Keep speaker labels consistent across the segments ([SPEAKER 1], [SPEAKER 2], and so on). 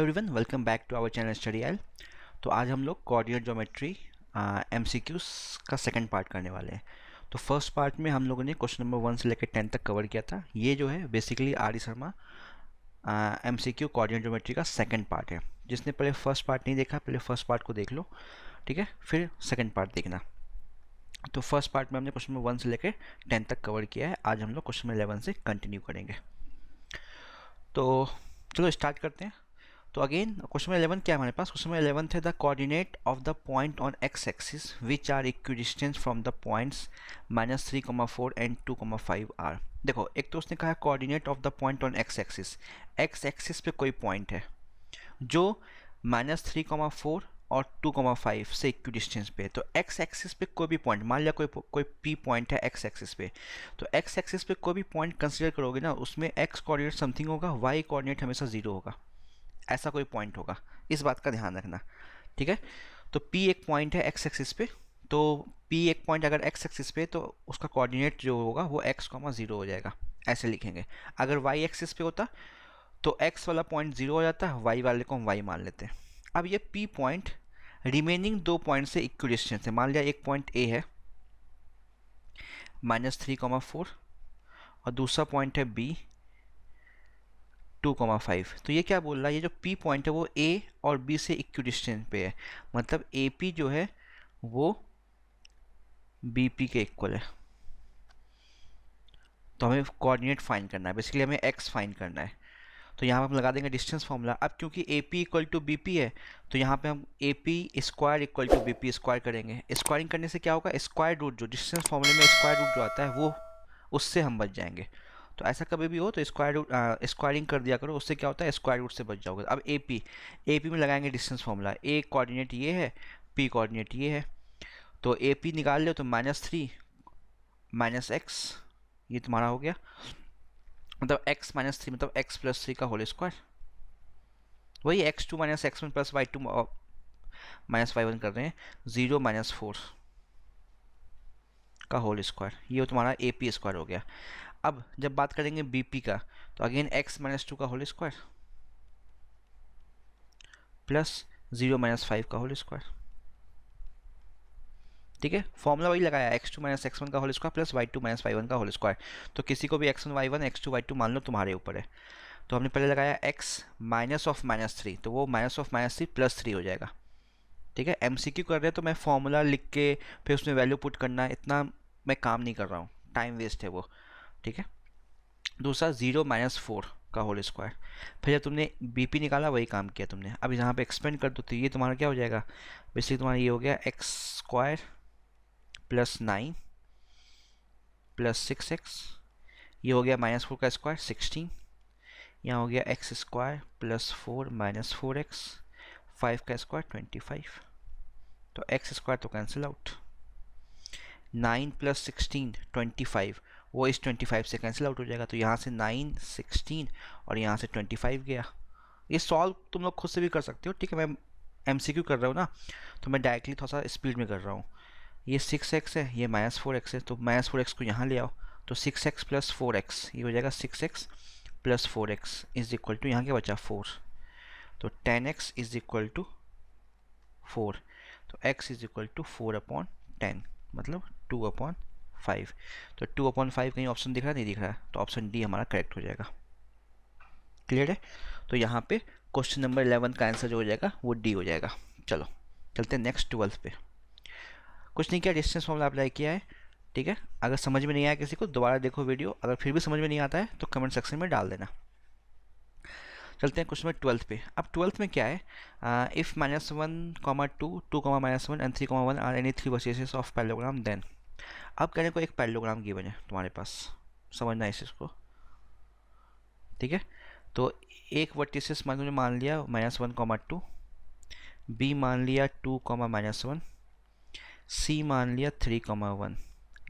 [SPEAKER 1] Everyone, welcome back to our channel study L. तो आज हम लोग कोऑर्डिनेट ज्योमेट्री एमसीक्यूज का सेकंड पार्ट करने वाले हैं। तो फर्स्ट पार्ट में हम लोगों ने क्वेश्चन नंबर 1 से लेकर 10 तक कवर किया था। ये जो है basically R D Sharma MCQ coordinate geometry का सेकंड पार्ट है। जिसने पहले फर्स्ट पार्ट नहीं देखा, पहले फर्स्ट पार्ट को देख लो, ठीक है, फिर सेकंड पार्ट देखना। तो फर्स्ट पार्ट में हमने क्वेश्चन नंबर 1 से लेकर 10 तक कवर किया है। आज हम लोग क्वेश्चन नंबर 11 से कंटिन्यू करेंगे। तो चलो स्टार्ट करते हैं। तो अगेन क्वेश्चन नंबर 11 क्या है हमारे पास? क्वेश्चन नंबर 11 है the coordinate of the point on x axis which are equidistance from the points -3,4 and 2,5 are. देखो, एक तो उसने कहा coordinate of the point on x axis पे कोई पॉइंट है जो -3,4 और 2,5 से इक्विडिस्टेंस पे है। तो एक्स एक्सिस पे कोई भी पॉइंट, मान लिया कोई पी पॉइंट है एक्स एक्सिस पे, तो एक्स एक्सिस पे कोई भी पॉइंट कंसिडर करोगे ना, उसमें एक्स कोऑर्डिनेट समथिंग होगा, वाई कोऑर्डिनेट हमेशा 0 होगा। ऐसा कोई पॉइंट होगा, इस बात का ध्यान रखना, ठीक है। तो P एक पॉइंट है एक्स एक्सिस पे, तो P एक पॉइंट अगर एक्स एक्सिस पे तो उसका कोऑर्डिनेट जो होगा वो x, 0 हो जाएगा, ऐसे लिखेंगे। अगर y एक्सिस पे होता तो x वाला पॉइंट 0 हो जाता, y वाले को हम y मान लेते हैं। अब ये P पॉइंट रिमेनिंग दो पॉइंट से इक्विडिस्टेंस है। मान लिया एक पॉइंट A है -3,4 और दूसरा पॉइंट है B 2,5। तो ये क्या बोल रहा है, ये जो P पॉइंट है वो A और B से इक्विडिस्टेंस पे है, मतलब AP जो है वो BP के इक्वल है। तो हमें कोऑर्डिनेट फाइंड करना है, बेसिकली हमें x फाइंड करना है। तो यहाँ पर हम लगा देंगे डिस्टेंस फॉर्मूला। अब क्योंकि AP इक्वल टू BP है, तो यहाँ पे हम AP square equal to BP square करेंगे। स्क्वायरिंग करने से क्या होगा, स्क्वायर रूट, जो डिस्टेंस फॉर्मूले में स्क्वायर रूट जो आता है वो, उससे हम बच जाएंगे। तो ऐसा कभी भी हो तो स्क्वायर रूट स्क्वायरिंग कर दिया करो, उससे क्या होता है, स्क्वायर रूट से बच जाओगे। अब AP में लगाएंगे डिस्टेंस फॉर्मूला। A कोऑर्डिनेट ये है, P कोऑर्डिनेट ये है, तो AP निकाल लो तो -3 -x, ये तुम्हारा हो गया, मतलब x -3 मतलब x + 3 का होल स्क्वायर, वही x2 - x1 + y2 -y1 कर रहे हैं, 0 - 4 का होल स्क्वायर, ये तुम्हारा AP स्क्वायर हो गया। अब जब बात करेंगे BP का, तो अगेन x - 2 का होल स्क्वायर प्लस 0 - 5 का होल स्क्वायर, ठीक है। फॉर्मूला वही लगाया, x2 - x1 का whole square plus y2 - y1 का होल स्क्वायर। तो किसी को भी x1 y1 x2 y2 मान लो, तुम्हारे ऊपर है। तो हमने पहले लगाया x -(-3), तो वो -(-3) + 3 हो जाएगा, ठीक है। MCQ कर रहे हैं तो मैं फॉर्मूला लिख के फिर उसमें वैल्यू पुट करना, इतना मैं काम नहीं कर रहा हूँ, टाइम वेस्ट है वो, ठीक है। दूसरा 0 - 4 का होल स्क्वायर, फिर जब तुमने BP निकाला वही काम किया तुमने। अब यहाँ पे एक्सपेंड कर दो तो ये तुम्हारा क्या हो जाएगा, बेसिकली तुम्हारा ये हो गया x² + 9 + 6x, ये हो गया -4 का स्क्वायर 16, यहाँ हो गया x² + 4 - 4x, 5 का स्क्वायर 25, तो x² तो कैंसिल आउट, 9 + 16 25, वो इस 25 से कैंसिल आउट हो जाएगा। तो यहाँ से 9 16 और यहाँ से 25 गया। ये सॉल्व तुम लोग खुद से भी कर सकते हो, ठीक है। मैं MCQ कर रहा हूँ ना, तो मैं डायरेक्टली थोड़ा सा स्पीड में कर रहा हूँ। ये 6x है, ये -4x है, तो -4x को यहाँ ले आओ, तो 6x + 4x, ये हो जाएगा 6x + 4x is equal to, यहाँ क्या बचा 4, तो 10x इज इक्वल टू 4, तो x इज इक्वल टू 4/10, मतलब 2/5। तो 2/5 कहीं ऑप्शन दिख रहा नहीं, दिख रहा है, तो ऑप्शन डी हमारा करेक्ट हो जाएगा। क्लियर है? तो यहाँ पे क्वेश्चन नंबर 11 का आंसर जो हो जाएगा वो डी हो जाएगा। चलो चलते हैं नेक्स्ट 12 पे। कुछ नहीं किया, डिस्टेंस फॉर्मूला अप्लाई किया है, ठीक है। अगर समझ में नहीं आया किसी को, दोबारा देखो वीडियो, अगर फिर भी समझ में नहीं आता है तो कमेंट सेक्शन में डाल देना। चलते हैं क्वेश्चन नंबर 12 पे। अब 12 में क्या है, if -1, -2, 2, -1 and 3, 1 are any 3 vertices of parallelogram then. अब कहने को एक पैरेललोग्राम गिवन है तुम्हारे पास, समझना है इसको, ठीक है। तो एक वर्टिसेस मान लिया -1, 2, बी मान लिया 2, -1, सी मान लिया 3, 1,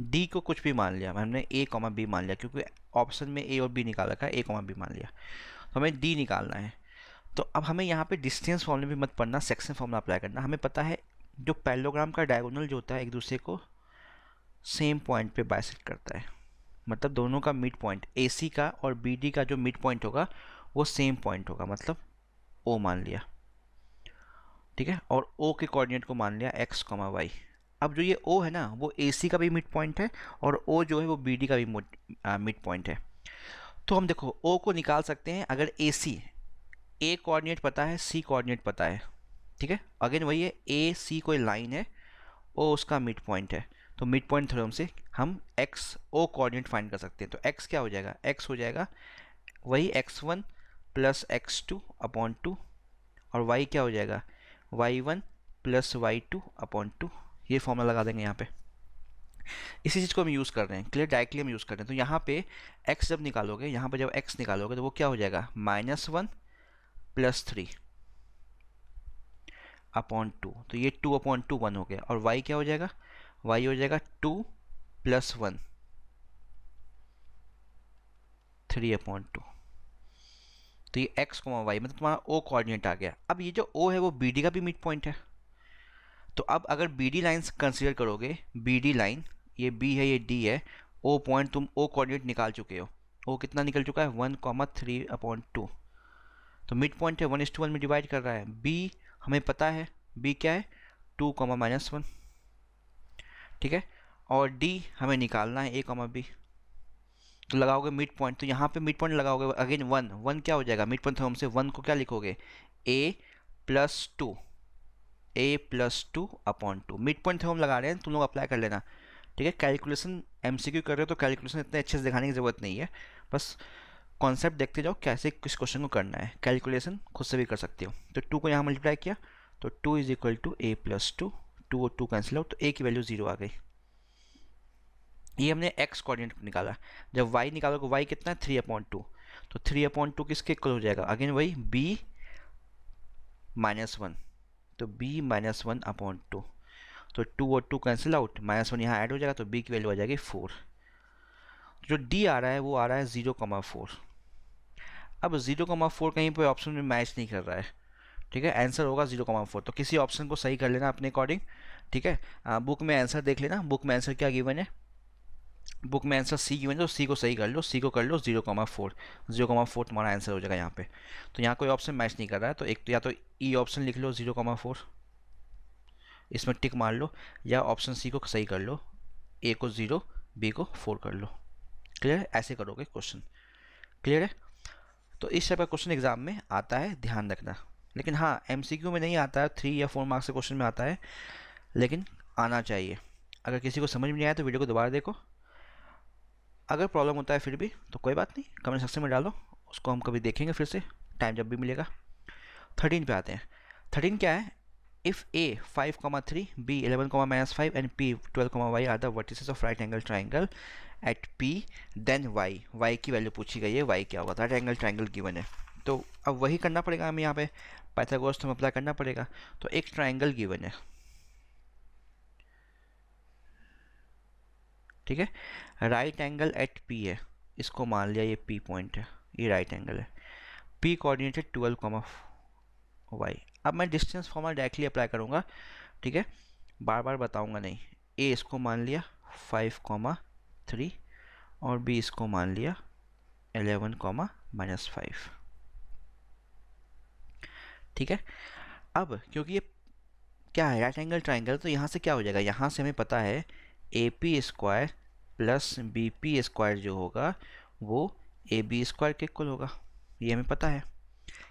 [SPEAKER 1] डी को कुछ भी मान लिया, हमने ए, बी मान लिया, क्योंकि ऑप्शन में ए और बी निकाल रखा है, ए, बी मान लिया, तो हमें डी निकालना है। तो अब हमें यहाँ पे डिस्टेंस फॉर्मूले भी मत पढ़ना, सेक्शन फॉर्मूला अप्लाई करना। हमें पता है जो पैरेललोग्राम का डायगोनल जो होता है एक दूसरे को सेम पॉइंट पे बाइसेक्ट करता है, मतलब दोनों का मिड पॉइंट AC का और BD का जो मिड पॉइंट होगा वो सेम पॉइंट होगा, मतलब ओ मान लिया, ठीक है, और ओ के कोऑर्डिनेट को मान लिया एक्स कॉमा वाई। अब जो ये ओ है ना वो ए सी का भी मिड पॉइंट है और ओ जो है वो बी डी का भी मिड पॉइंट है। तो हम देखो ओ को निकाल सकते हैं अगर ए सी, ए कोऑर्डिनेट पता है, सी कोऑर्डिनेट पता है, ठीक है, अगेन वही है, ए सी कोई लाइन है, ओ उसका मिड पॉइंट है, तो मिड पॉइंट थ्योरम से हम एक्स ओ कोऑर्डिनेट फाइंड कर सकते हैं। तो एक्स क्या हो जाएगा, एक्स हो जाएगा वही x1 प्लस x2 अपॉन 2, और y क्या हो जाएगा y1 प्लस y2 अपॉन 2। ये फॉर्मूला लगा देंगे यहाँ पे, इसी चीज़ को हम यूज़ कर रहे हैं, क्लियर, डायरेक्टली हम यूज़ कर रहे हैं। तो यहाँ पे x जब निकालोगे, यहाँ पे जब x निकालोगे तो वो क्या हो जाएगा -1 प्लस 3 अपॉन 2, तो ये 2 अपॉन 2 1 हो गया, और y क्या हो जाएगा, y हो जाएगा 2 प्लस 1 3 अपॉन 2। तो ये x कोमा वाई मतलब तुम्हारा o कोऑर्डिनेट आ गया। अब ये जो o है वो bd का भी मिड पॉइंट है, तो अब अगर bd लाइन कंसीडर करोगे, bd लाइन ये b है ये d है, o पॉइंट तुम o कोऑर्डिनेट निकाल चुके हो, o कितना निकल चुका है 1,3 अपॉन 2, तो मिड पॉइंट है 1:1 में डिवाइड कर रहा है। b हमें पता है, b क्या है 2, -1, ठीक है, और d हमें निकालना है a, b, तो लगाओगे मिड पॉइंट, तो यहाँ पे मिड पॉइंट लगाओगे अगेन 1 1 क्या हो जाएगा मिड पॉइंट थ्योरम से 1 को क्या लिखोगे a plus 2, a plus 2 upon 2। Mid point theorem लगा रहे हैं, तुम लोग अप्लाई कर लेना, ठीक है। कैलकुलेशन एमसीक्यू कर रहे हो तो कैलकुलेशन इतने अच्छे से दिखाने की ज़रूरत नहीं है, बस कॉन्सेप्ट देखते जाओ कैसे किस क्वेश्चन को करना है, कैलकुलेशन खुद से भी कर सकते हो। तो 2 को यहाँ मल्टीप्लाई किया तो 2 is equal to A plus 2, 2 और 2 कैंसिल आउट, तो a की वैल्यू 0 आ गई। ये हमने x कोऑर्डिनेट निकाला। जब y निकालोगे y कितना है 3 अपॉन 2, तो 3 अपॉन 2 किसके इक्वल हो जाएगा, अगेन वही b -1, तो b -1 अपॉन 2, तो 2 और 2 कैंसिल आउट, -1 यहाँ ऐड हो जाएगा, तो b की वैल्यू आ जाएगी 4। जो d आ रहा है वो आ रहा है 0,4। अब 0,4 कहीं पर ऑप्शन में मैच नहीं कर रहा है, ठीक है, आंसर होगा 0,4। तो किसी ऑप्शन को सही कर लेना अपने अकॉर्डिंग, ठीक है। बुक में आंसर देख लेना, बुक में आंसर क्या गिवन है, बुक में आंसर सी गिवन है, तो सी को सही कर लो, सी को कर लो 0,4, 0,4 तुम्हारा आंसर हो जाएगा यहाँ पे। तो यहाँ कोई ऑप्शन मैच नहीं कर रहा है, तो एक तो या तो ई ऑप्शन लिख लो 0,4, इसमें टिक मार लो, या ऑप्शन सी को सही कर लो, ए को 0 बी को 4 कर लो, क्लियर है, ऐसे करोगे क्वेश्चन, क्लियर है। तो इस टाइप का क्वेश्चन एग्जाम में आता है, ध्यान रखना। लेकिन हाँ एमसीक्यू में नहीं आता है, 3 या 4 मार्क्स के क्वेश्चन में आता है, लेकिन आना चाहिए। अगर किसी को समझ में नहीं आया तो वीडियो को दोबारा देखो, अगर प्रॉब्लम होता है फिर भी तो कोई बात नहीं, कमेंट सेक्शन में डालो, उसको हम कभी देखेंगे फिर से, टाइम जब भी मिलेगा। 13 पे आते हैं। 13 क्या है, if a 5,3, b 11,-5 and p 12, are the vertices of right angle triangle at p, then y की वैल्यू पूछी गई है, y क्या होगा, राइट एंगल ट्राइंगल गिवन है। तो अब वही करना पड़ेगा हमें, यहाँ पे पाइथागोरस हम अप्लाई करना पड़ेगा। तो एक ट्राइंगल गिवन है, ठीक है, राइट एंगल एट पी है, इसको मान लिया ये पी पॉइंट है, ये राइट एंगल है, पी कोऑर्डिनेट है 12,y। अब मैं डिस्टेंस फॉर्मूला डायरेक्टली अप्लाई करूँगा, ठीक है, बार बार बताऊँगा नहीं। ए इसको मान लिया 5,3 और बी इसको मान लिया 11,-5, ठीक है। अब क्योंकि ये क्या है राइट एंगल ट्राइंगल, तो यहाँ से क्या हो जाएगा, यहाँ से हमें पता है A P square plus B P square जो होगा वो ए बी स्क्वायर के इक्वल होगा। ये हमें पता है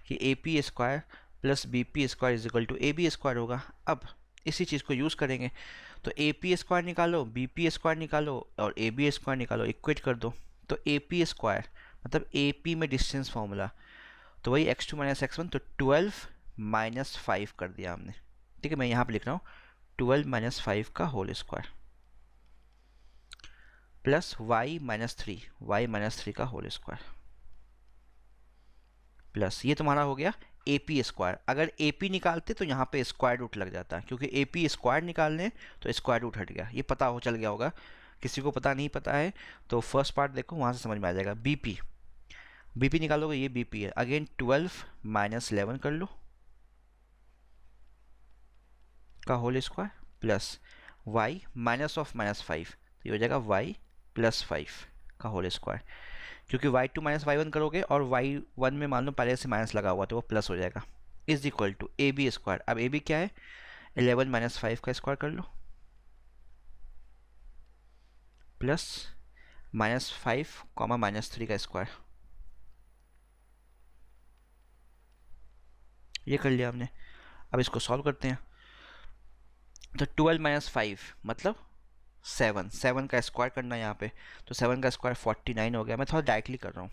[SPEAKER 1] कि A P square plus B P square is equal to A B square होगा। अब इसी चीज़ को यूज़ करेंगे, तो ए पी स्क्वायर निकालो, बी पी स्क्वायर निकालो और ए बी स्क्वायर निकालो, इक्वेट कर दो। तो ए पी स्क्वायर मतलब ए पी में डिस्टेंस फॉर्मूला, तो वही x2 - x1, तो 12 - 5 कर दिया हमने, ठीक है। मैं यहाँ पे लिख रहा हूँ 12 - 5 का होल स्क्वायर प्लस y - 3 का होल स्क्वायर प्लस ये तुम्हारा हो गया ए पी स्क्वायर। अगर ए पी निकालते तो यहाँ पे स्क्वायर रूट लग जाता, क्योंकि ए पी स्क्वायर निकालने तो स्क्वायर रूट हट गया, ये पता हो चल गया होगा। किसी को पता नहीं पता है तो फर्स्ट पार्ट देखो, वहाँ से समझ में आ जाएगा। बी पी निकालोगे, ये बी पी है, अगेन 12 - 11 कर लो का होल स्क्वायर प्लस y -5, तो ये हो जाएगा y प्लस 5 का होल स्क्वायर, क्योंकि y2 - y1 करोगे और y1 में मान लो पहले से माइनस लगा हुआ तो वो प्लस हो जाएगा, is equal to A B square. अब ए बी क्या है, 11 माइनस 5 का स्क्वायर कर लो प्लस -5 कॉमा -3 का स्क्वायर, ये कर लिया हमने। अब इसको सॉल्व करते हैं। तो 12 माइनस 5 मतलब 7, 7 का स्क्वायर करना है यहाँ पे, तो 7 का स्क्वायर 49 हो गया। मैं थोड़ा डायरेक्टली कर रहा हूँ।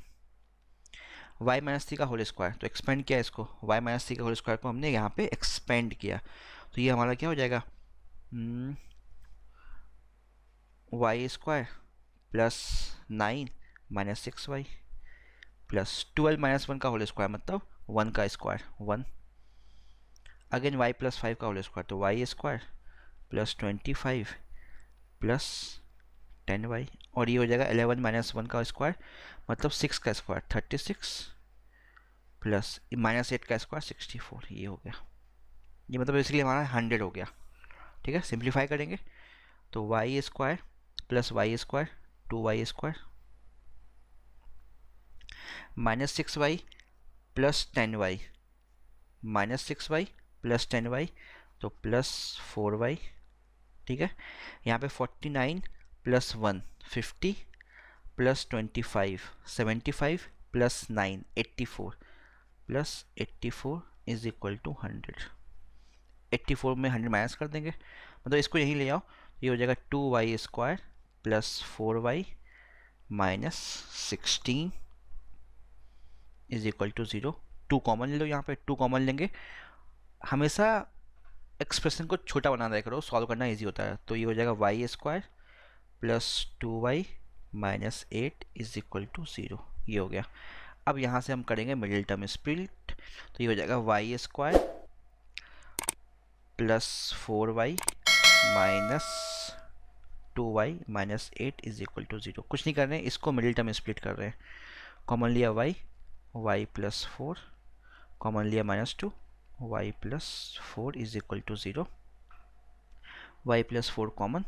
[SPEAKER 1] y माइनस थ्री का होल स्क्वायर, तो एक्सपेंड किया इसको, y माइनस थ्री का होल स्क्वायर को हमने यहाँ पे एक्सपेंड किया, तो ये हमारा क्या हो जाएगा, y square plus 9 minus 6y plus 12 minus 1 का होल स्क्वायर मतलब 1 का स्क्वायर 1, अगेन y प्लस 5 का होल स्क्वायर, तो y square plus 25 plus 10y, और ये हो जाएगा 11 माइनस 1 का स्क्वायर मतलब 6 का स्क्वायर 36 प्लस -8 का स्क्वायर 64, ये हो गया। ये मतलब बेसिकली हमारा 100 हो गया। ठीक है, सिंप्लीफाई करेंगे तो y square plus y square 2y square -6y plus 10y -6y plus 10y तो प्लस 4y। ठीक है, यहाँ पे 49 plus 1 50 plus 25 75 plus 9 84 plus 84 is equal to 100। 84 में 100 माइनस कर देंगे, मतलब इसको यहीं ले आओ, ये हो जाएगा 2y square plus 4y minus 16 is equal to 0। 2 common ले लो, यहाँ पे 2 कॉमन लेंगे। हमेशा एक्सप्रेशन को छोटा बना दिया करो, सॉल्व करना इजी होता है। तो ये हो जाएगा y square plus 2y minus 8 is equal to 0, ये हो गया। अब यहाँ से हम करेंगे मिडिल टर्म स्प्लिट, तो ये हो जाएगा y square plus 4y minus 2y minus 8 is equal to 0। कुछ नहीं कर रहे हैं, इसको मिडिल टर्म स्प्लिट कर रहे हैं। कॉमन लिया y प्लस 4, कॉमन लिया -2, y plus 4 is equal to 0, y plus 4 common,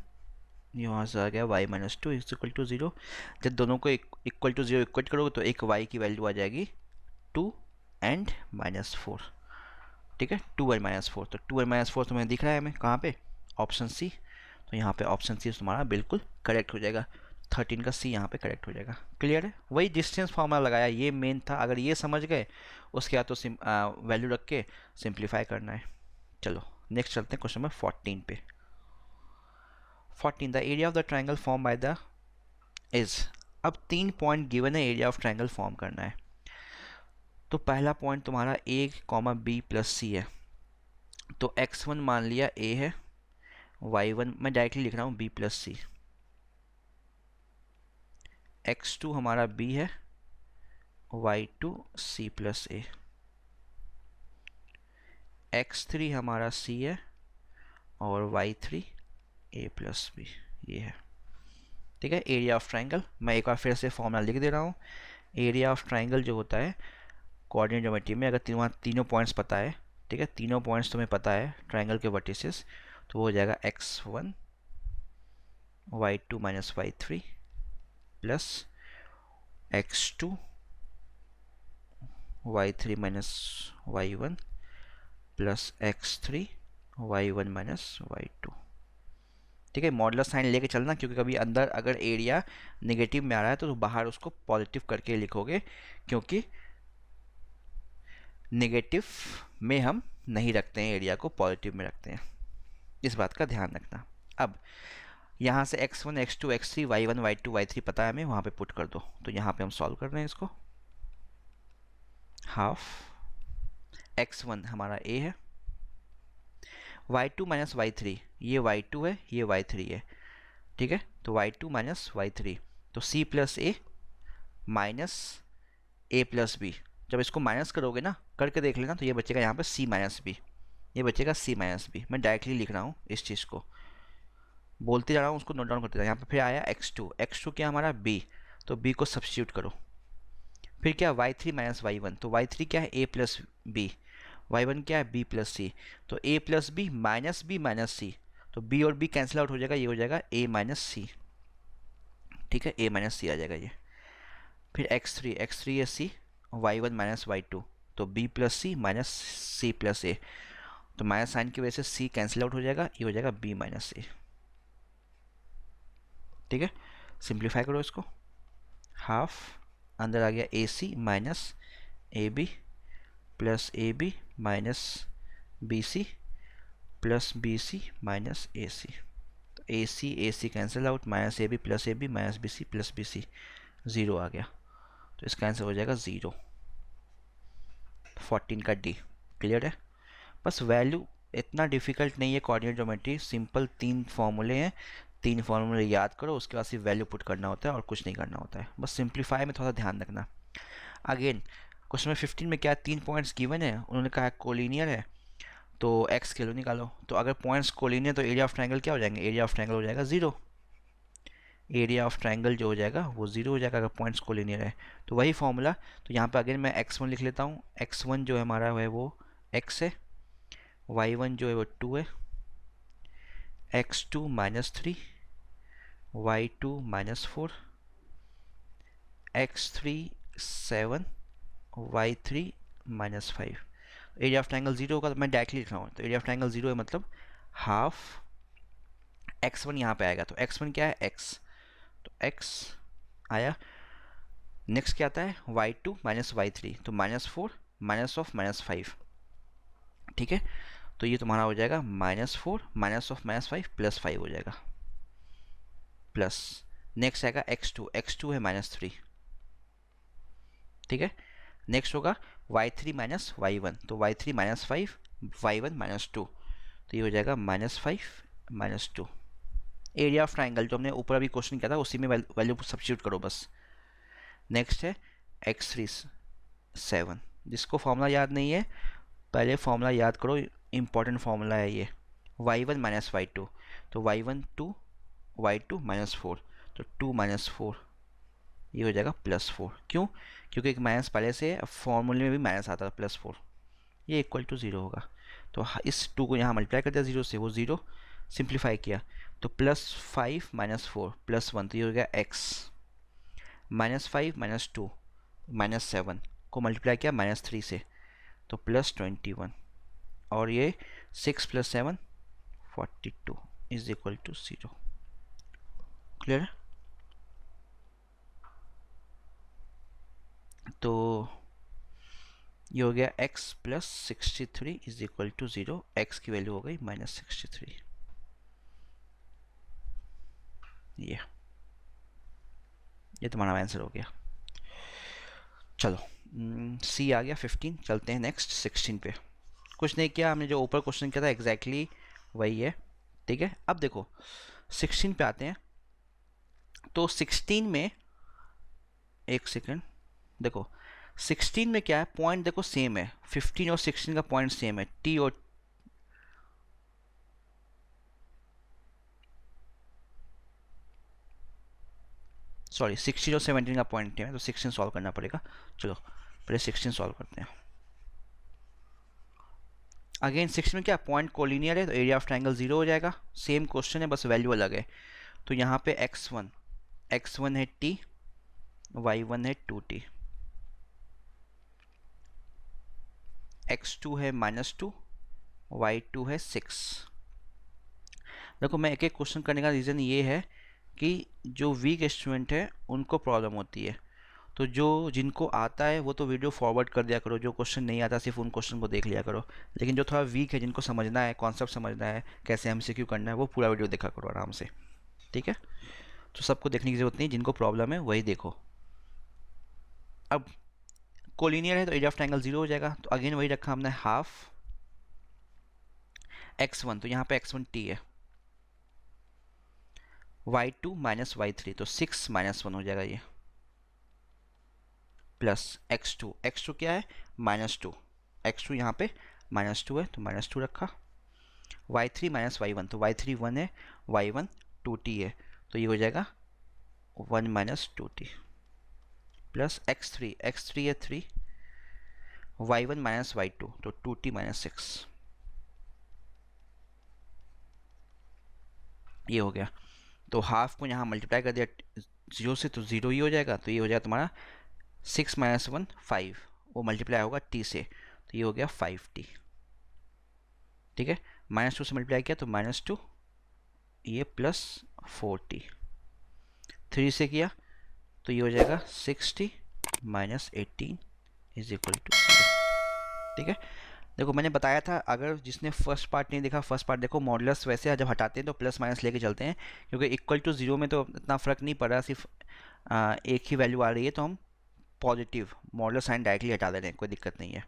[SPEAKER 1] यहाँ से आ गया y minus 2 is equal to 0। जब दोनों को इक्वल टू 0 इक्वेट करोगे तो एक y की वैल्यू आ जाएगी 2 एंड -4। ठीक है, 2 एंड -4, तो 2 एंड -4 तुम्हें दिख रहा है हमें कहाँ पे, ऑप्शन सी। तो यहाँ पे ऑप्शन सी तुम्हारा बिल्कुल करेक्ट हो जाएगा, 13 का सी यहाँ पे करेक्ट हो जाएगा। क्लियर है, वही डिस्टेंस फॉर्मूला लगाया, ये मेन था। अगर ये समझ गए उसके बाद तो वैल्यू रख के सिंप्लीफाई करना है। चलो नेक्स्ट चलते हैं क्वेश्चन नंबर 14 पे। 14 the area of the triangle form by the is. अब 3 पॉइंट गिवन है, एरिया ऑफ ट्राइंगल फॉर्म करना है। तो पहला पॉइंट तुम्हारा a, b प्लस सी है, तो x1 मान लिया a है, y1 मैं डायरेक्टली लिख रहा हूँ b प्लस सी, x2 हमारा b है, y2 c plus a, x3 हमारा c है और y3 a प्लस b, ये है। ठीक है, एरिया ऑफ ट्राइंगल मैं एक बार फिर से फॉर्मूला लिख दे रहा हूँ। एरिया ऑफ ट्राइंगल जो होता है कोऑर्डिनेट ज्योमेट्री में, अगर तीनों पॉइंट्स पता है, ठीक है, तीनों पॉइंट्स तुम्हें पता है ट्राइंगल के वर्टिसेस, तो वो हो जाएगा x1 y2 minus y3 plus x2 y3 minus y1 plus x3 y1 minus y2। ठीक है, मॉडुलर साइन लेके चलना, क्योंकि कभी अंदर अगर एरिया नेगेटिव में आ रहा है तो बाहर उसको पॉजिटिव करके लिखोगे, क्योंकि नेगेटिव में हम नहीं रखते हैं, एरिया को पॉजिटिव में रखते हैं, इस बात का ध्यान रखना। अब यहाँ से x1 x2 x3 y1 y2 y3 पता है हमें, वहाँ पे पुट कर दो। तो यहाँ पे हम सॉल्व कर रहे हैं इसको। हाफ x1 हमारा a है, y2 माइनस y3, ये y2 है ये y3 है। ठीक है, तो y2 माइनस y3, तो c plus a minus a plus b। जब इसको माइनस करोगे ना, करके देख लेना, तो ये बचेगा यहाँ पे c माइनस b, ये बचेगा c माइनस b। मैं डायरेक्टली लिख रहा हूँ इस चीज़ को, बोलते जा रहा हूँ, उसको नोट डाउन करते जा। यहाँ पे फिर आया x2, x2 क्या हमारा b, तो b को सब्स्टिट्यूट करो। फिर क्या y3 माइनस y1, तो y3 क्या है a प्लस b, y1 क्या है b प्लस सी, तो a प्लस b माइनस सी, तो b और b कैंसिल आउट हो जाएगा, ये हो जाएगा a माइनस सी। ठीक है, a माइनस सी आ जाएगा ये। फिर x3 है c y1 माइनस y2, तो b प्लस सी माइनस सी प्लस ए, तो माइनस साइन की वजह से c कैंसिल आउट हो जाएगा, ये हो जाएगा b माइनस ए। ठीक है, सिंप्लीफाई करो इसको, हाफ अंदर आ गया A C minus A B plus A B minus B C plus B C minus A C, तो A C cancel out, minus A B minus B C 0 आ गया, तो इसका आंसर हो जाएगा 0, 14 का डी। क्लियर है, बस वैल्यू इतना डिफिकल्ट नहीं है कोऑर्डिनेट ज्योमेट्री, सिंपल 3 फॉर्मूले हैं, 3 फॉर्मूले याद करो, उसके बाद सिर्फ वैल्यू पुट करना होता है और कुछ नहीं करना होता है, बस सिंप्लीफाई में थोड़ा ध्यान रखना। अगेन क्वेश्चन में 15 में क्या है, 3 पॉइंट्स गिवन है, उन्होंने कहा कोलिनियर है, तो एक्स के लो निकालो, तो अगर पॉइंट्स कोलिनियर तो एरिया ऑफ ट्रायंगल क्या हो जाएंगे, एरिया ऑफ ट्रायंगल हो जाएगा 0, एरिया ऑफ ट्रायंगल जो हो जाएगा वो 0 हो जाएगा अगर पॉइंट्स कोलिनियर है। तो वही फॉर्मूला, तो यहाँ पे अगेन मैं x1 लिख लेता हूँ, x1 जो है हमारा है वो x है, y1 जो है वो 2 है, x2 minus 3, y2 minus 4, x3 7, y3 minus 5। Area of triangle 0 होगा तो मैं डायरेक्टली लिख रहा हूँ, तो एरिया ऑफ ट्रायंगल 0 है मतलब हाफ x1 यहाँ पे आएगा, तो x1 क्या है x, तो x आया, नेक्स्ट क्या आता है y2 माइनस y3, तो -4 माइनस ऑफ -5। ठीक है, तो ये तुम्हारा हो जाएगा -4 माइनस ऑफ -5 प्लस 5 हो जाएगा, प्लस नेक्स्ट आएगा x2 है -3। ठीक है, नेक्स्ट होगा y3 माइनस y1, तो y3 माइनस 5, y1 माइनस 2, तो ये हो जाएगा -5 माइनस 2। एरिया ऑफ ट्राइंगल जो हमने ऊपर अभी क्वेश्चन किया था उसी में वैल्यू सब्स्टिट्यूट करो बस। नेक्स्ट है x3 7, जिसको फॉर्मूला याद नहीं है पहले फॉर्मूला याद करो, इंपॉर्टेंट फॉर्मूला है ये, y1 माइनस y2, तो y1 2, y2 माइनस 4, तो 2 माइनस 4 ये हो जाएगा +4। क्यों, क्योंकि एक माइनस पहले से फॉर्मूले में भी माइनस आता था +4, ये इक्वल टू 0 होगा, तो इस 2 को यहाँ मल्टीप्लाई कर दिया 0 से, वो 0 सिंप्लीफाई किया, तो +5 माइनस 4 +1, तो ये हो गया x, -5 माइनस 2 -7 को मल्टीप्लाई किया -3 से, तो +21, और ये 6 + 7 42 इज इक्वल टू 0। क्लियर है, तो ये हो गया x + 63 is equal to 0, x की वैल्यू हो गई -63। ये तुम्हारा आंसर हो गया। चलो C आ गया 15, चलते हैं नेक्स्ट 16 पे। कुछ नहीं किया हमने, जो ऊपर क्वेश्चन किया था एग्जैक्टली वही है। ठीक है, अब देखो 16 पे आते हैं, तो 16 में एक सेकेंड, देखो 16 में क्या है, पॉइंट देखो सेम है, 15 और 16 का पॉइंट सेम है, T और सॉरी 16 और 17 का पॉइंट है, तो 16 सॉल्व करना पड़ेगा। चलो पहले 16 सॉल्व करते हैं। अगेन 16 में क्या पॉइंट कोलिनियर है, तो एरिया ऑफ ट्रायंगल 0 हो जाएगा, सेम क्वेश्चन है बस वैल्यू अलग है। तो यहाँ पे x1 है t, y1 है 2t, x2 है -2, y2 है 6। देखो मैं एक एक क्वेश्चन करने का रीज़न ये है कि जो वीक स्टूडेंट है उनको प्रॉब्लम होती है, तो जो जिनको आता है वो तो वीडियो फॉरवर्ड कर दिया करो, जो क्वेश्चन नहीं आता सिर्फ उन क्वेश्चन को देख लिया करो, लेकिन जो थोड़ा वीक है जिनको समझना है, कॉन्सेप्ट समझना है, कैसे MCQ करना है, वो पूरा वीडियो देखा करो आराम से। ठीक है, तो सबको देखने की ज़रूरत नहीं, जिनको प्रॉब्लम है वही देखो। अब कोलिनियर है तो एरिया ऑफ ट्रायंगल 0 हो जाएगा, तो अगेन वही रखा हमने हाफ x1, तो यहाँ पे x1 t है, y2 माइनस y3, तो 6 -1 हो जाएगा ये, प्लस x2 क्या है -2, x2 यहाँ पे -2 है तो -2 रखा, y3 माइनस y1, तो y3 1 है, y1 2t है, तो ये हो जाएगा 1 माइनस 2t, प्लस x3 है 3, y1 माइनस y2, तो 2t माइनस 6, ये हो गया। तो हाफ को यहाँ मल्टीप्लाई कर दिया 0 से, तो 0 ही हो जाएगा, तो ये हो जाएगा तुम्हारा 6 - 1 5, वो मल्टीप्लाई होगा t से, तो ये हो गया 5t। ठीक है, -2 से मल्टीप्लाई किया तो -2, ये +4t। 3 से किया तो ये हो जाएगा 6t -18 इज इक्वल टू 0। ठीक है, देखो मैंने बताया था, अगर जिसने फर्स्ट पार्ट नहीं देखा, फर्स्ट पार्ट देखो। मॉडुलस वैसे जब हटाते हैं तो प्लस माइनस लेके चलते हैं, क्योंकि इक्वल टू 0 में तो इतना फ़र्क नहीं पड़ रहा, सिर्फ एक ही वैल्यू आ रही है, तो हम पॉजिटिव मॉडुलस साइन डायरेक्टली हटा दे रहे हैं, कोई दिक्कत नहीं है।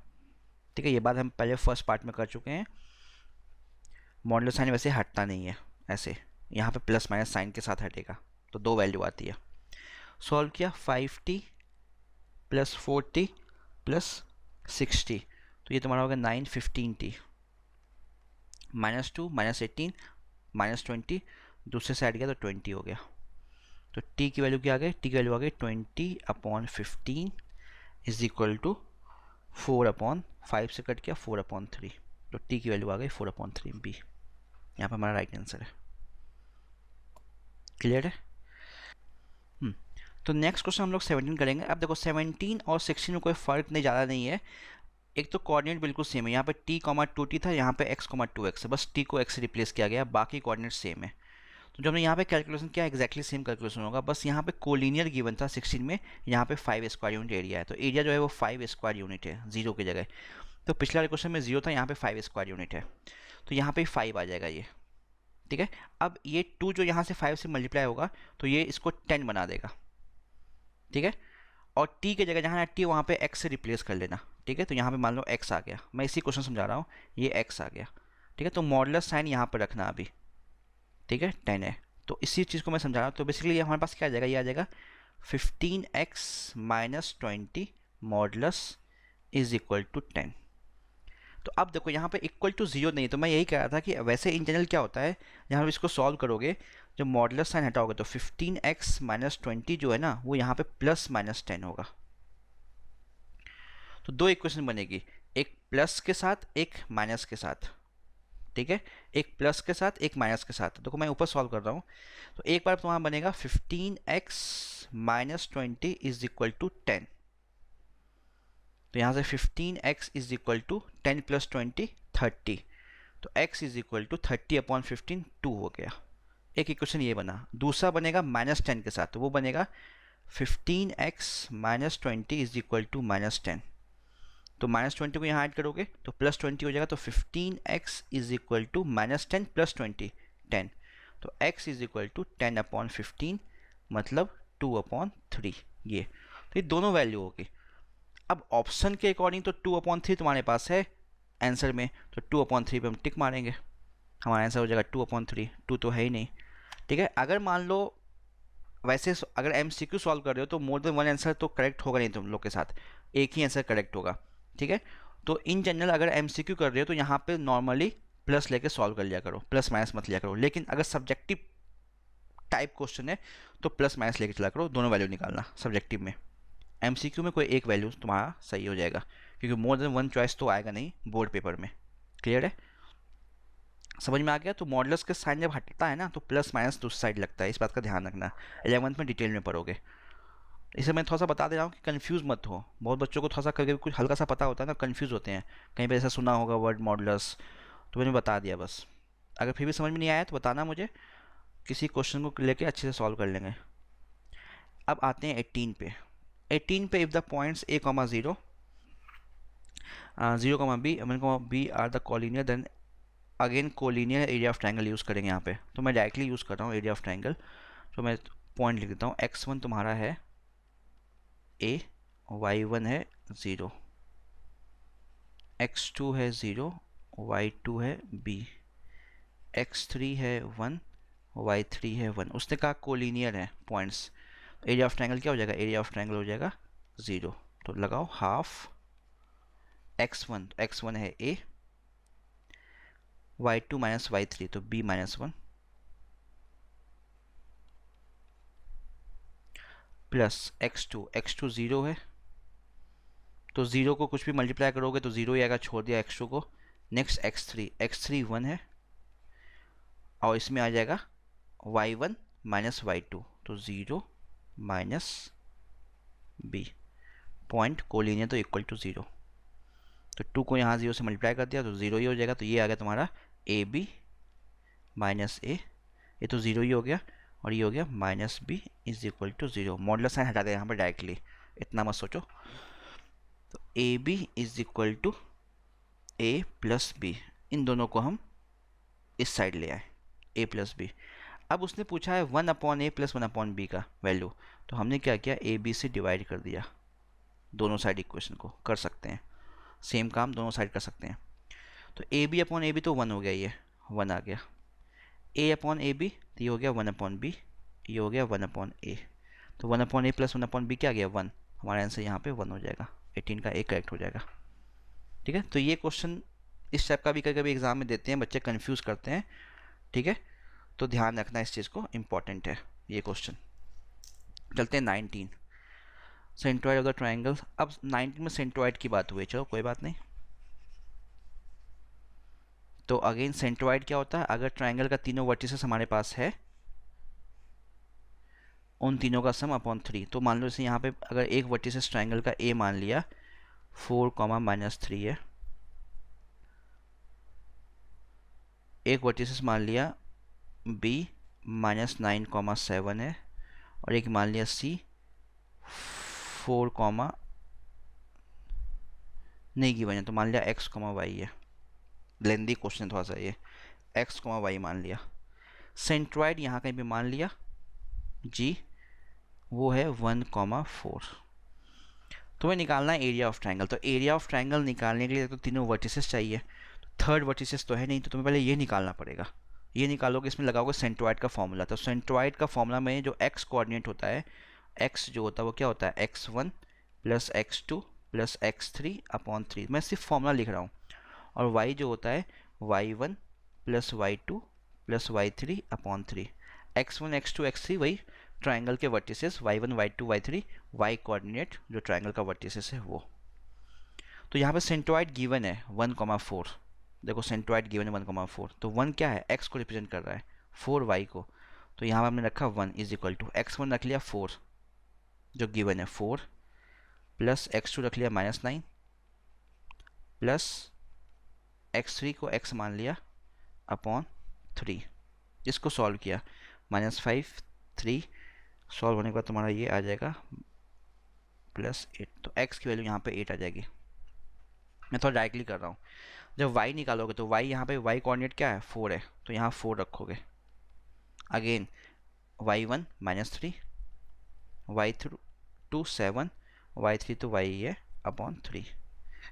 [SPEAKER 1] ठीक है, ये बात हम पहले फर्स्ट पार्ट में कर चुके हैं। मॉडुलस साइन वैसे हटता नहीं है ऐसे, यहाँ पे प्लस माइनस साइन के साथ हटेगा, तो 2 वैल्यू आती है। सॉल्व किया, 5t + 4t + 6t, तो ये तुम्हारा होगा 9 15t, -2 -18 -20, दूसरे साइड गया तो 20 हो गया। तो t की वैल्यू क्या आ गई? t की वैल्यू आ गई 20/15 इज इक्वल टू 4/5 से कट किया 4/3, तो t की वैल्यू आ गई 4/3 b। यहाँ पर हमारा राइट आंसर है। क्लियर है? तो नेक्स्ट क्वेश्चन हम लोग 17 करेंगे। अब देखो 17 और 16 में कोई फ़र्क नहीं, ज़्यादा नहीं है। एक तो कोऑर्डिनेट बिल्कुल सेम है, यहाँ पे t, 2t था, यहाँ पे x, 2x है, बस t को x से रिप्लेस किया गया, बाकी कोऑर्डिनेट सेम है। तो जो हमने यहाँ पे कैलकुलेशन किया एक्जैक्टली सेम कैलकुलेशन होगा, बस यहाँ पे कोलिनियर गिवन था 16 में, यहाँ पे 5 स्क्वायर यूनिट एरिया है, तो एरिया जो है वो 5 स्क्वायर यूनिट है 0 की जगह। तो पिछले वाले क्वेश्चन में 0 था, यहाँ पे 5 स्क्वायर यूनिट है, तो यहाँ पे 5 आ जाएगा ये। ठीक है, अब ये 2 जो यहाँ से 5 से मल्टीप्लाई होगा तो ये इसको 10 बना देगा। ठीक है, और t की जगह जहाँ t वहाँ पे x से रिप्लेस कर लेना। ठीक है, तो यहाँ पे मान लो x आ गया, मैं इसी क्वेश्चन समझा रहा हूँ, ये x आ गया। ठीक है, तो मॉडुलस साइन यहाँ पर रखना अभी। ठीक है, 10 है, तो इसी चीज़ को मैं समझा रहा हूँ। तो बेसिकली ये हमारे पास क्या आ जाएगा, ये आ जाएगा 15x - 20 modulus is equal to 10। तो अब देखो यहाँ पे इक्वल टू 0 नहीं है, तो मैं यही कह रहा था कि वैसे इन जनरल क्या होता है, जहाँ आप इसको सॉल्व करोगे, जब मॉडुलस साइन हटाओगे तो 15x - 20 जो है ना, वो यहाँ पे +-10 होगा। तो 2 इक्वेशन बनेगी, एक प्लस के साथ, एक माइनस के साथ। ठीक है, एक प्लस के साथ, एक माइनस के साथ। देखो मैं ऊपर सॉल्व कर रहा हूँ, तो एक बार तुम्हारा बनेगा 15x - 20 इज इक्वल टू 10। तो यहाँ से 15x इज इक्वल टू 10 + 20 30, तो x इज इक्वल टू 30/15 2 हो गया। एक इक्वेशन ये बना। दूसरा बनेगा -10 के साथ, तो वो बनेगा 15x - 20 इज इक्वल टू -10। तो -20 को यहाँ ऐड करोगे तो +20 हो जाएगा, तो 15x इज इक्वल टू -10 + 20 10, तो x इज इक्वल टू 10/15 मतलब 2/3। ये तो ये दोनों वैल्यू होगी। अब ऑप्शन के अकॉर्डिंग तो 2/3 तुम्हारे पास है आंसर में, तो 2/3 पे हम टिक मारेंगे, हमारा आंसर हो जाएगा 2/3। 2 तो है ही नहीं। ठीक है, अगर मान लो वैसे अगर MCQ सॉल्व कर रहे हो तो मोर देन वन आंसर तो करेक्ट होगा नहीं तुम लोग के साथ, एक ही आंसर करेक्ट होगा। ठीक है, तो इन जनरल अगर MCQ कर रहे हो तो यहाँ पे नॉर्मली प्लस लेके सॉल्व कर लिया करो, प्लस माइनस मत लिया करो। लेकिन अगर सब्जेक्टिव टाइप क्वेश्चन है तो प्लस माइनस लेके चला करो, दोनों वैल्यू निकालना सब्जेक्टिव में। MCQ में कोई एक वैल्यू तुम्हारा सही हो जाएगा, क्योंकि मोर देन वन चॉइस तो आएगा नहीं बोर्ड पेपर में। क्लियर है, समझ में आ गया? तो मॉडुलस के साइन जब हटता है ना तो प्लस माइनस दूसरी साइड लगता है, इस बात का ध्यान रखना। 11th में डिटेल में पढ़ोगे। इसे मैं थोड़ा सा बता दे रहा हूँ कि कंफ्यूज मत हो। बहुत बच्चों को थोड़ा सा कभी कुछ हल्का सा पता होता है ना, कंफ्यूज होते हैं, कहीं पे ऐसा सुना होगा वर्ड मॉडुलस, तो मैंने बता दिया बस। अगर फिर भी समझ में नहीं आया तो बताना मुझे, किसी क्वेश्चन को लेके अच्छे से सॉल्व कर लेंगे। अब आते हैं 18 पे। 18 पे if the points a, 0 0, b are the collinear, then again collinear area of triangle use करेंगे यहाँ पे। तो मैं डायरेक्टली यूज़ कर रहा हूँ एरिया ऑफ ट्रायंगल, तो मैं पॉइंट लिख देता हूँ। x1 तुम्हारा है a, y1 है 0, x2 है 0, y2 है b, x3 है 1, y3 है 1। उसने कहा कोलिनियर है पॉइंट्स, एरिया ऑफ ट्रायंगल क्या हो जाएगा? एरिया ऑफ ट्रायंगल हो जाएगा 0। तो लगाओ हाफ x1, तो x1 है a, y2 - y3 तो b - 1 प्लस x2, x2 0 है, तो 0 को कुछ भी मल्टीप्लाई करोगे तो 0 ही आएगा, छोड़ दिया x2 को। नेक्स्ट x3, x3 1 है, और इसमें आ जाएगा y1 - y2 तो 0 - b पॉइंट कोलिनियर तो इक्वल टू 0, तो 2 को यहाँ 0 से मल्टीप्लाई कर दिया तो 0 ही हो जाएगा। तो ये आ गया तुम्हारा ए बी माइनस ए, ये तो 0 ही हो गया, और ये हो गया minus B is equal to 0। Modulus sign हटा दें यहाँ पर डायरेक्टली, इतना मत सोचो। तो A B is equal to A plus B, इन दोनों को हम इस साइड ले आए, ए प्लस बी। अब उसने पूछा है 1 अपॉन ए प्लस 1 अपॉन बी का वैल्यू, तो हमने क्या किया, ए बी से डिवाइड कर दिया, दोनों साइड इक्वेशन को कर सकते हैं, सेम काम दोनों साइड कर सकते हैं। तो A B upon A B तो 1 हो गया, ये 1 आ गया। ए अपॉन ए बी तो ये हो गया 1 अपॉन बी, ये हो गया 1 अपॉन ए। तो 1 अपॉन ए प्लस 1 अपॉन बी क्या आ गया, 1। हमारा आंसर यहाँ पे 1 हो जाएगा, 18 का ए करेक्ट हो जाएगा। ठीक है, तो ये क्वेश्चन इस टाइप का भी कभी कभी एग्जाम में देते हैं, बच्चे कंफ्यूज करते हैं। ठीक है, तो ध्यान रखना इस चीज़ को, इम्पॉर्टेंट है ये क्वेश्चन। चलते हैं 19, सेंट्रॉइड ऑफ द ट्राइंगल। अब 19 में सेंट्रॉइड की बात हुई, चलो कोई बात नहीं। तो अगेन सेंट्रॉइड क्या होता है, अगर ट्राइंगल का तीनों वर्टिसेस हमारे पास है, उन तीनों का सम अपॉन 3। तो मान लो जैसे यहाँ पे अगर एक वर्टिसेस ट्राइंगल का ए मान लिया 4,-3 है, एक वर्टिसेस मान लिया बी -9,7 है, और एक मान लिया सी 4, नहीं गिवन है, तो मान लिया x, y है। लेंदी क्वेश्चन थोड़ा सा ये, x, y मान लिया। सेंट्रॉइड यहाँ कहीं पे मान लिया जी, वो है 1,4। तुम्हें निकालना है एरिया ऑफ ट्राइंगल। तो एरिया ऑफ ट्राइंगल निकालने के लिए तो तीनों वर्टिसेस चाहिए, तो थर्ड वर्टिसेस तो है नहीं, तो तुम्हें पहले ये निकालना पड़ेगा। ये निकालोगे, इसमें लगाओगे सेंट्रॉइड का फॉर्मूला। तो सेंट्रॉइड का फॉर्मूला में जो x कोऑर्डिनेट होता है, x जो होता है वो क्या होता है, x1 plus x2 plus x3 upon 3। मैं सिर्फ फॉर्मूला लिख रहा हूँ। और y जो होता है y1 plus y2 plus y3 upon 3। x1 x2 x3 वही ट्राइंगल के vertices, y1 y2 y3, y coordinate जो ट्राइंगल का वर्टिसेस है वो। तो यहाँ पे सेंट्रॉइड गिवन है 1,4। देखो सेंट्रॉइड गिवन है 1,4, तो 1 क्या है, x को रिप्रेजेंट कर रहा है, 4 y को। तो यहाँ पर हमने रखा 1 इज इक्वल टू x1 रख लिया 4 जो गिवन है 4, प्लस x2 रख लिया -9, प्लस x3 को x मान लिया अपॉन 3। इसको सॉल्व किया, -5 3 सॉल्व होने के बाद तुम्हारा ये आ जाएगा +8। तो x की वैल्यू यहाँ पे 8 आ जाएगी। मैं थोड़ा डायरेक्टली कर रहा हूँ। जब y निकालोगे तो y यहाँ पे y कोऑर्डिनेट क्या है, 4 है, तो यहाँ 4 रखोगे। अगेन y1 -3, y2 7, y3 तो y है अपॉन 3।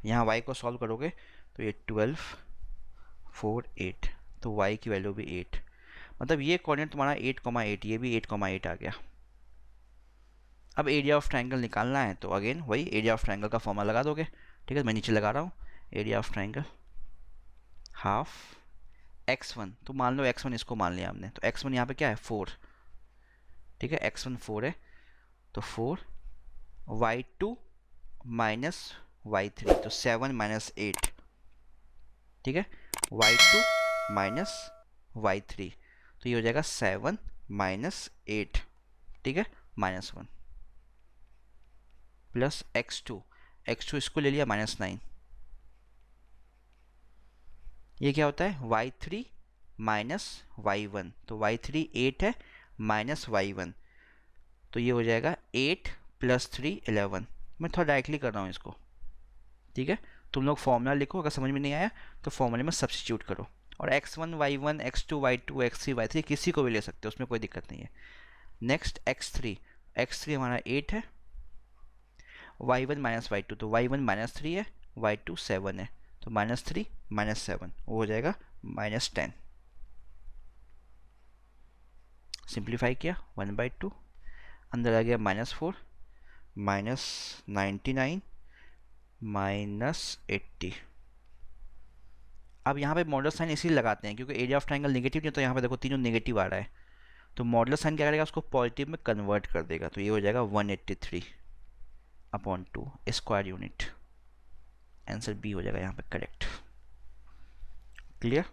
[SPEAKER 1] यहाँ y को सॉल्व करोगे तो ये 12 4 8, तो y की वैल्यू भी 8। मतलब ये कोऑर्डिनेट तुम्हारा 8,8, ये भी 8,8 आ गया। अब एरिया ऑफ ट्राइंगल निकालना है, तो अगेन वही एरिया ऑफ ट्राइंगल का फॉर्मूला लगा दोगे। ठीक है, मैं नीचे लगा रहा हूँ, area of triangle half x1। तो मान लो x1 इसको मान लिया हमने, तो x1 यहाँ पे क्या है 4। ठीक है, x1 4 है, तो 4 y2 माइनस y3, तो 7 माइनस 8। ठीक है, y2 माइनस y3, तो ये हो जाएगा 7 माइनस 8। ठीक है, -1 प्लस x2 इसको ले लिया -9। ये क्या होता है y3 माइनस y1, तो y3 8 है माइनस y1, तो ये हो जाएगा 8 प्लस 3 11। मैं थोड़ा डायरेक्टली कर रहा हूँ इसको। ठीक है, तुम लोग फॉर्मूला लिखो, अगर समझ में नहीं आया तो फॉर्मूले में सब्स्टिट्यूट करो। और x1 y1 x2 y2 x3 y3 किसी को भी ले सकते हो, उसमें कोई दिक्कत नहीं है। नेक्स्ट x3 हमारा 8 है, y1 माइनस y2, तो y1 -3 है, y2 7 है, तो -3 -7 वो हो जाएगा -10। सिंप्लीफाई किया 1/2, अंदर आ गया -4 -99 -80। अब यहाँ पे मॉडुलस साइन इसीलिए लगाते हैं क्योंकि एरिया ऑफ ट्राइंगल नेगेटिव नहीं, तो यहाँ पे देखो तीनों नेगेटिव आ रहा है, तो मॉडुलस साइन क्या करेगा, उसको पॉजिटिव में कन्वर्ट कर देगा। तो ये हो जाएगा 183/2 स्क्वायर यूनिट। आंसर बी हो जाएगा यहाँ पे करेक्ट। क्लियर,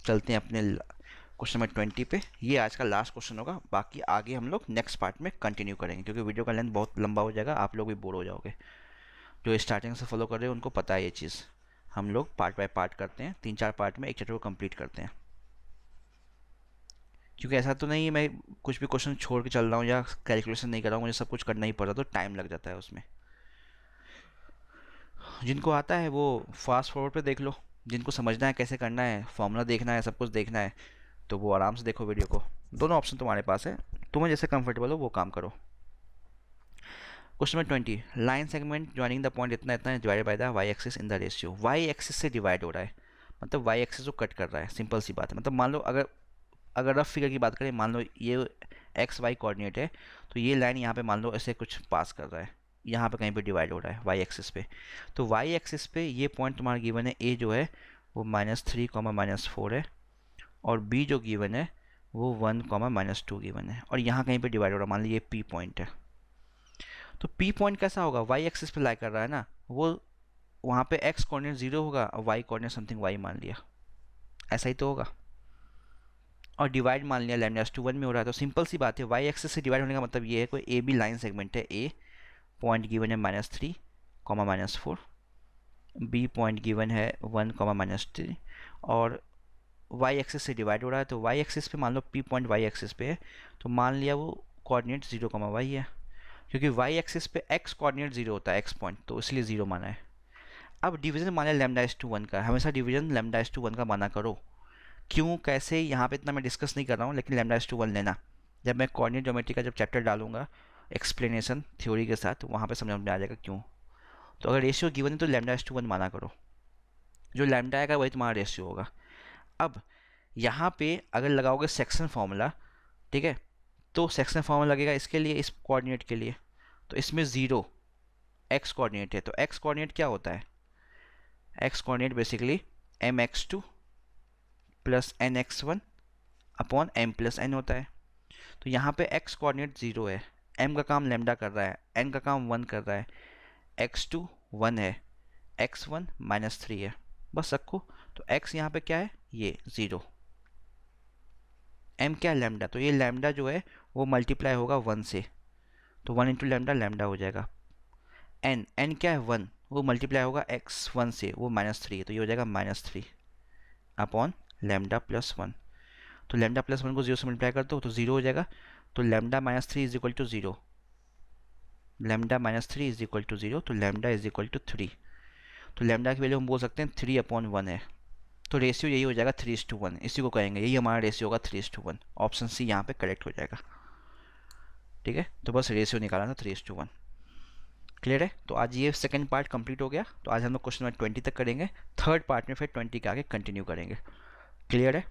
[SPEAKER 1] चलते हैं अपने क्वेश्चन नंबर 20 पे। ये आज का लास्ट क्वेश्चन होगा, बाकी आगे हम लोग नेक्स्ट पार्ट में कंटिन्यू करेंगे क्योंकि वीडियो का लेंथ बहुत लंबा हो जाएगा, आप लोग भी बोर हो जाओगे। जो स्टार्टिंग से फॉलो कर रहे हैं उनको पता है ये चीज़। हम लोग पार्ट बाय पार्ट करते हैं, 3-4 पार्ट में एक चैप्टर को कंप्लीट करते हैं, क्योंकि ऐसा तो नहीं है मैं कुछ भी क्वेश्चन छोड़ के चल रहा हूँ या कैलकुलेशन नहीं कर रहा हूँ, मुझे सब कुछ करना ही पड़ रहा, तो टाइम लग जाता है उसमें। जिनको आता है वो फास्ट फॉरवर्ड पे देख लो, जिनको समझना है कैसे करना है, फॉर्मूला देखना है, सब कुछ देखना है, तो वो आराम से देखो वीडियो को। दोनों ऑप्शन तुम्हारे पास है, तुम्हें जैसे कंफर्टेबल हो वो काम करो। Question number 20, line segment joining the point इतना इतना divided by the Y axis in the ratio. Y axis से डिवाइड हो रहा है, मतलब वाई एक्सिस को कट कर रहा है, सिंपल सी बात है। मतलब मान लो अगर अगर रफ फिगर की बात करें, मान लो ये एक्स वाई कोऑर्डिनेट है, तो ये लाइन यहाँ पे मान लो ऐसे कुछ पास कर रहा है, यहाँ पे कहीं पे डिवाइड हो रहा है वाई एक्सिस पे। तो वाई एक्सिस पे ये पॉइंट तुम्हारा गिवन है, ए जो है वो -3, -4 है, और बी जो गिवन है वो 1, -2 गिवन है, और यहाँ कहीं पे डिवाइड हो रहा है, मान लीजिए पी पॉइंट है। तो पी पॉइंट कैसा होगा, वाई एक्सिस पे लाई कर रहा है ना, वो वहाँ पे एक्स कोऑर्डिनेट 0 होगा और वाई कोऑर्डिनेट समथिंग वाई मान लिया, ऐसा ही तो होगा। और डिवाइड मान लिया λ/1 में हो रहा है, तो सिंपल सी बात है, वाई एक्सिस से डिवाइड होने का मतलब ये है कोई ए बी लाइन सेगमेंट है, ए पॉइंट गिवन है -3, -4, बी पॉइंट गिवन है 1, -3, और वाई एक्सिस से डिवाइड हो रहा है। तो वाई एक्सिस पे मान लो पी पॉइंट वाई एक्सिस पे है, तो मान लिया वो कोऑर्डिनेट 0, वाई है, क्योंकि वाई एक्सिस पे एक्स कोऑर्डिनेट 0 होता है, एक्स पॉइंट, तो इसलिए 0 माना है। अब डिवीजन माना λ/1 का, हमेशा डिवीजन λ/1 का माना करो। क्यों कैसे यहाँ पे इतना मैं डिस्कस नहीं कर रहा हूँ, लेकिन λ/1 लेना, जब मैं कोऑर्डिनेट ज्योमेट्री का जब चैप्टर डालूंगा एक्सप्लेनेशन थ्योरी के साथ, वहाँ पे समझ में आ जाएगा क्यों। तो अगर रेशियो गिवन है तो λ/1 माना करो, जो लैम्डा आएगा वही तुम्हारा रेशियो होगा। अब यहाँ पे अगर लगाओगे सेक्शन फार्मूला, ठीक है, तो सेक्शन फार्मूला लगेगा इसके लिए, इस कोऑर्डिनेट के लिए, तो इसमें 0 एक्स कोऑर्डिनेट है, तो एक्स कोऑर्डिनेट क्या होता है, x coordinate basically mx2 plus nx1 upon m plus n होता है। तो यहाँ पे x कोऑर्डिनेट 0 है, m का काम लैम्डा कर रहा है, n का काम 1 कर रहा है, x2 1 है, x1 -3 है, बस रखो। तो x यहाँ पे क्या है, ये 0, m क्या है लैम्डा, तो ये लैम्डा जो है वो मल्टीप्लाई होगा 1 से, तो 1 इंटू लैम्डा, लैम्डा हो जाएगा। n क्या है 1, वो मल्टीप्लाई होगा x1 से, वो -3 है, तो ये हो जाएगा -3 अपॉन लैम्डा प्लस 1। तो लैम्डा प्लस 1 को 0 से मल्टीप्लाई कर दो तो 0 हो जाएगा, तो lambda -3 is equal to 0, lambda -3 is equal to 0, तो लैम्डा इज इक्वल टू 3। तो लैम्डा की वैल्यू हम बोल सकते हैं 3/1 है, तो रेशियो यही हो जाएगा 3:1, इसी को कहेंगे, यही हमारा रेशियो होगा 3:1। ऑप्शन सी यहाँ पे करेक्ट हो जाएगा, ठीक है। तो बस रेशियो निकालना था 3:1, क्लियर है। तो आज ये सेकंड पार्ट कंप्लीट हो गया, तो आज हम लोग क्वेश्चन नंबर 20 तक करेंगे, थर्ड पार्ट में फिर 20 के आगे कंटिन्यू करेंगे, क्लियर है।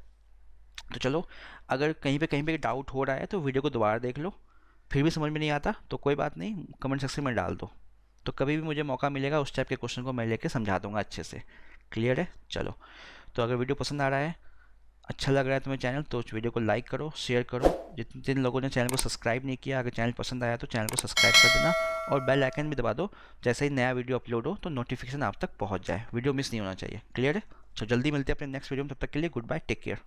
[SPEAKER 1] तो चलो, अगर कहीं पे डाउट हो रहा है तो वीडियो को दोबारा देख लो, फिर भी समझ में नहीं आता तो कोई बात नहीं, कमेंट सेक्शन में डाल दो, तो कभी भी मुझे मौका मिलेगा उस टाइप के क्वेश्चन को मैं लेके समझा दूंगा अच्छे से, क्लियर है। चलो, तो अगर वीडियो पसंद आ रहा है, अच्छा लग रहा है तुम्हें चैनल, तो वीडियो को लाइक करो, शेयर करो। जिन लोगों ने चैनल को सब्सक्राइब नहीं किया, अगर चैनल पसंद आया तो चैनल को सब्सक्राइब कर देना, और बेल आइकन भी दबा दो, जैसे ही नया वीडियो अपलोड हो तो नोटिफिकेशन आप तक पहुंच जाए, वीडियो मिस नहीं होना चाहिए, क्लियर है। तो जल्दी मिलते हैं अपने नेक्स्ट वीडियो में, तब तक के लिए गुड बाय, टेक केयर।